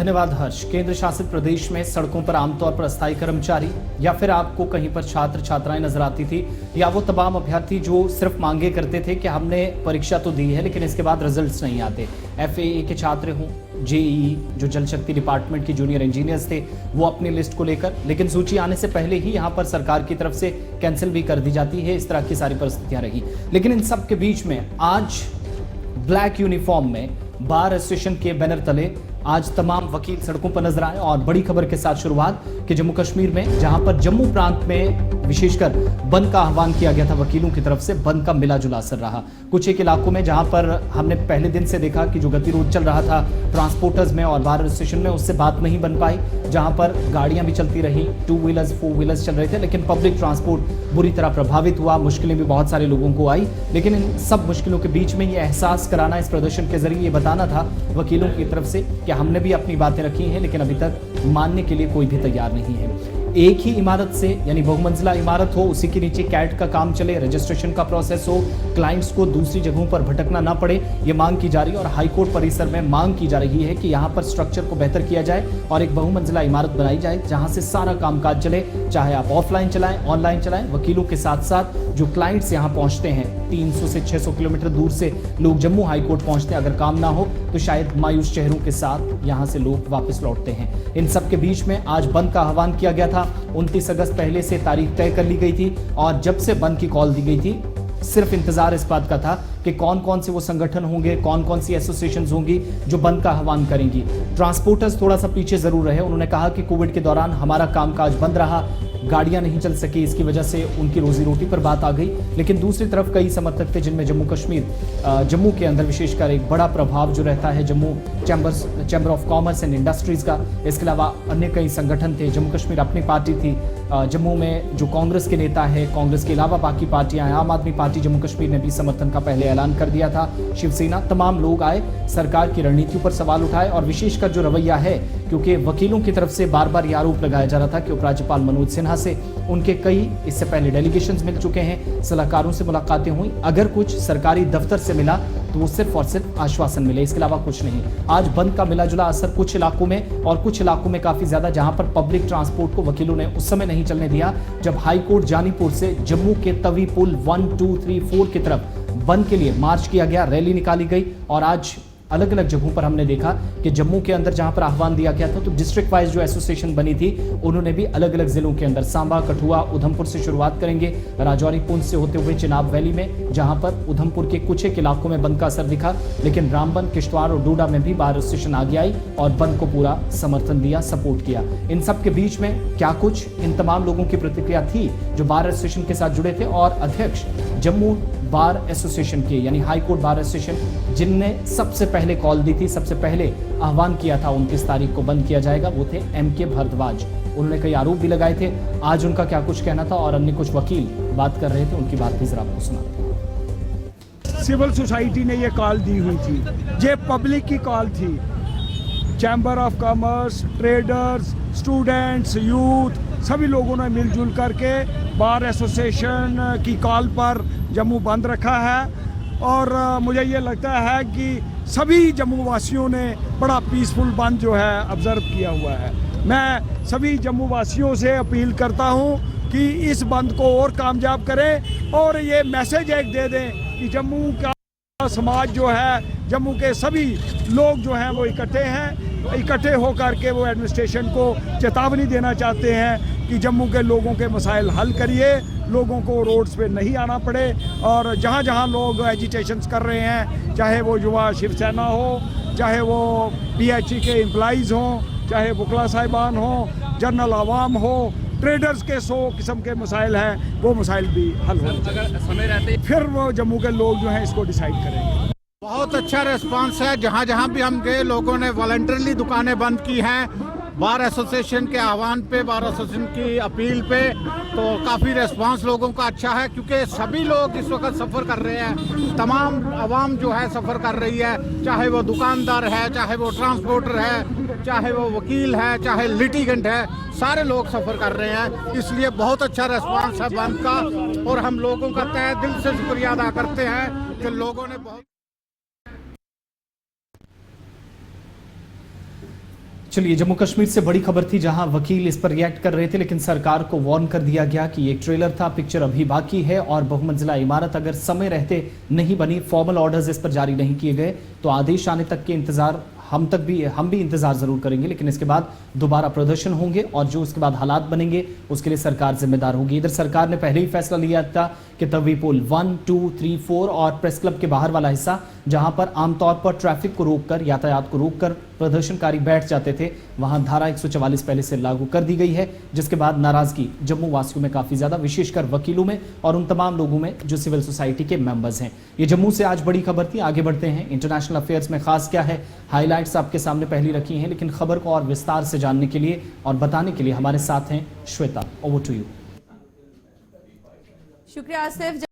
धन्यवाद हर्ष। केंद्र शासित प्रदेश में सड़कों पर आमतौर पर अस्थायी कर्मचारी या फिर आपको कहीं पर छात्र छात्राएं नजर आती थी, या वो तमाम अभ्यर्थी जो सिर्फ मांगे करते थे कि हमने परीक्षा तो दी है लेकिन इसके बाद रिजल्ट्स नहीं आते। FAA के छात्र हों, JEE जो जल शक्ति डिपार्टमेंट की जूनियर इंजीनियर्स थे, वो अपनी लिस्ट को लेकर, लेकिन सूची आने से पहले ही यहाँ पर सरकार की तरफ से कैंसिल भी कर दी जाती है। इस तरह की सारी परिस्थितियां रही, लेकिन इन सब के बीच में आज ब्लैक यूनिफॉर्म में बार एसोसिएशन के बैनर तले आज तमाम वकील सड़कों पर नजर आए। और बड़ी खबर के साथ शुरुआत कि जम्मू कश्मीर में, जहां पर जम्मू प्रांत में विशेषकर बंद का आह्वान किया गया था वकीलों की तरफ से, बंद का मिला जुला असर रहा। कुछ एक इलाकों में जहां पर हमने पहले दिन से देखा कि जो गतिरोध चल रहा था ट्रांसपोर्टर्स में और बार एसोसिएशन में, उससे बात नहीं बन पाई, जहां पर गाड़ियां भी चलती रही, 2 व्हीलर्स 4 व्हीलर्स चल रहे थे, लेकिन पब्लिक ट्रांसपोर्ट बुरी तरह प्रभावित हुआ। मुश्किलें भी बहुत सारे लोगों को आई, लेकिन इन सब मुश्किलों के बीच में ये एहसास कराना, इस प्रदर्शन के जरिए ये बताना था वकीलों की तरफ से कि हमने भी अपनी बातें रखी हैं, लेकिन अभी तक मानने के लिए कोई भी तैयार नहीं है। एक ही इमारत से, यानी बहुमंजिला इमारत हो, उसी के नीचे कैट का काम चले, रजिस्ट्रेशन का प्रोसेस हो, क्लाइंट्स को दूसरी जगहों पर भटकना ना पड़े, ये मांग की जा रही है। और हाईकोर्ट परिसर में मांग की जा रही है कि यहाँ पर स्ट्रक्चर को बेहतर किया जाए और एक बहुमंजिला इमारत बनाई जाए जहां से सारा कामकाज चले, चाहे आप ऑफलाइन चलाएं, ऑनलाइन चलाएं। वकीलों के साथ साथ जो क्लाइंट्स यहाँ पहुंचते हैं, 300 से 600 किलोमीटर दूर से लोग जम्मू हाईकोर्ट पहुंचते हैं, अगर काम ना हो तो शायद मायूस चेहरों के साथ यहाँ से लोग वापस लौटते हैं। इन सब के बीच में आज बंद का आह्वान किया गया था। 29 अगस्त पहले से तारीख तय कर ली गई थी और जब से बंद की कॉल दी गई थी, सिर्फ इंतजार इस बात का था कि कौन कौन से वो संगठन होंगे, कौन कौन सी एसोसिएशंस होंगी जो बंद का आह्वान करेंगी। ट्रांसपोर्टर्स थोड़ा सा पीछे जरूर रहे। उन्होंने कहा कि कोविड के दौरान हमारा कामकाज बंद रहा, गाड़ियां नहीं चल सकी, इसकी वजह से उनकी रोजी रोटी पर बात आ गई। लेकिन दूसरी तरफ कई समर्थक थे जिनमें जम्मू के अंदर विशेषकर एक बड़ा प्रभाव जो रहता है Jammu chamber of commerce and industries का। इसके अलावा अन्य कई संगठन थे। जम्मू कश्मीर अपनी पार्टी थी, जम्मू में जो कांग्रेस के नेता है, कांग्रेस के अलावा बाकी पार्टियां हैं, आम आदमी पार्टी जम्मू कश्मीर ने भी समर्थन का पहले ऐलान कर दिया था, शिवसेना, तमाम लोग आए, सरकार की रणनीतियों पर सवाल उठाए। और विशेषकर जो रवैया है, क्योंकि वकीलों की तरफ से बार बार यह आरोप लगाया जा रहा था कि उपराज्यपाल मनोज सिन्हा से उनके कई इससे पहले डेलीगेशंस मिल चुके हैं, सलाहकारों से मुलाकातें हुई, अगर कुछ सरकारी दफ्तर से मिला तो वो सिर्फ और सिर्फ आश्वासन मिले, इसके अलावा कुछ नहीं। आज बंद का मिला जुला असर कुछ इलाकों में, और कुछ इलाकों में काफी ज्यादा, जहां पर पब्लिक ट्रांसपोर्ट को वकीलों ने उस समय नहीं चलने दिया जब हाईकोर्ट जानीपुर से जम्मू के तवी पुल 1, 2, 3, 4 की तरफ बंद के लिए मार्च किया गया, रैली निकाली गई। और आज अलग अलग जगहों पर हमने देखा कि जम्मू के अंदर जहां पर आह्वान दिया गया था, तो डिस्ट्रिक्ट वाइज जो एसोसिएशन बनी थी, उन्होंने भी अलग अलग जिलों के अंदर, सांबा, कठुआ, उधमपुर से शुरुआत करेंगे, राजौरी, पुंछ से होते हुए चिनाब वैली में, जहां पर उधमपुर के कुछ एक इलाकों में बंद का असर दिखा, लेकिन रामबन, किश्तवाड़ और डोडा में भी बार एसोसिएशन आगे आई और बंद को पूरा समर्थन दिया, सपोर्ट किया। इन सब के बीच में क्या कुछ इन तमाम लोगों की प्रतिक्रिया थी जो बार एसोसिएशन के साथ जुड़े थे। और अध्यक्ष जम्मू बार एसोसिएशन के, यानी हाई कोर्ट बार एसोसिएशन, जिनने सबसे पहले कॉल दी थी, सबसे पहले आह्वान किया था 29 तारीख को बंद किया जाएगा, वो थे MK भारद्वाज। उन्होंने कई आरोप भी लगाए थे। आज उनका क्या कुछ कहना था और अन्य कुछ वकील बात कर रहे थे, उनकी बात भी जरा आपको सुनाते हैं। सिविल सोसाइटी ने ये कॉल दी हुई थी, ये पब्लिक की कॉल थी। Chamber of commerce, traders, students, youth, सभी लोगों ने मिलजुल करके बार एसोसिएशन की कॉल पर जम्मू बंद रखा है। और मुझे ये लगता है कि सभी जम्मू वासियों ने बड़ा पीसफुल बंद जो है ऑब्जर्व किया हुआ है। मैं सभी जम्मू वासियों से अपील करता हूँ कि इस बंद को और कामयाब करें और ये मैसेज एक दे दें कि जम्मू का समाज जो है, जम्मू के सभी लोग जो हैं वो इकट्ठे होकर के वो एडमिनिस्ट्रेशन को चेतावनी देना चाहते हैं कि जम्मू के लोगों के मसाइल हल करिए, लोगों को रोड्स पे नहीं आना पड़े। और जहाँ जहाँ लोग एजिटेशंस कर रहे हैं, चाहे वो युवा शिवसेना हो, चाहे वो PHE के एम्प्लॉइज़ हों, चाहे वकला साहिबान हों, जनरल आवाम हो, ट्रेडर्स के 100 किस्म के मसाइल हैं, वो मसाइल भी हल हो जाए, फिर वो जम्मू के लोग जो हैं इसको डिसाइड करेंगे। बहुत अच्छा रिस्पांस है। जहाँ जहाँ भी हम गए, लोगों ने वॉलंटरली दुकानें बंद की हैं बार एसोसिएशन के आह्वान पे, बार एसोसिएशन की अपील पे। तो काफ़ी रिस्पांस लोगों का अच्छा है, क्योंकि सभी लोग इस वक्त सफ़र कर रहे हैं, तमाम आवाम जो है सफ़र कर रही है, चाहे वो दुकानदार है, चाहे वो ट्रांसपोर्टर है, चाहे वो वकील है, चाहे लिटिगेंट है, सारे लोग सफ़र कर रहे हैं। इसलिए बहुत अच्छा रिस्पांस है बंद का, और हम लोगों का तहे दिल से शुक्रिया अदा करते हैं कि लोगों ने बहुत चलिए, जम्मू कश्मीर से बड़ी खबर थी जहां वकील इस पर रिएक्ट कर रहे थे, लेकिन सरकार को वार्न कर दिया गया कि एक ट्रेलर था, पिक्चर अभी बाकी है और बहुमंजिला इमारत अगर समय रहते नहीं बनी, फॉर्मल ऑर्डर्स इस पर जारी नहीं किए गए तो आदेश आने तक के इंतजार हम भी इंतजार जरूर करेंगे, लेकिन इसके बाद दोबारा प्रदर्शन होंगे और जो उसके बाद हालात बनेंगे उसके लिए सरकार जिम्मेदार होगी। इधर सरकार ने पहले ही फैसला लिया था कि तवी पुल 1, 2, 3, 4 और प्रेस क्लब के बाहर वाला हिस्सा जहां पर आमतौर पर ट्रैफिक को रोककर, यातायात को रोककर प्रदर्शनकारी बैठ जाते थे, वहां धारा 144 पहले से लागू कर दी गई है, जिसके बाद नाराजगी जम्मू वासियों में काफी ज्यादा, विशेषकर वकीलों में और उन तमाम लोगों में जो सिविल सोसाइटी के मेंबर्स हैं। ये जम्मू से आज बड़ी खबर थी। आगे बढ़ते हैं, इंटरनेशनल अफेयर्स में खास क्या है, हाईलाइट्स आपके सामने पहली रखी हैं, लेकिन खबर को और विस्तार से जानने के लिए और बताने के लिए हमारे साथ हैं श्वेता। Over to you. शुक्रिया आसिफ।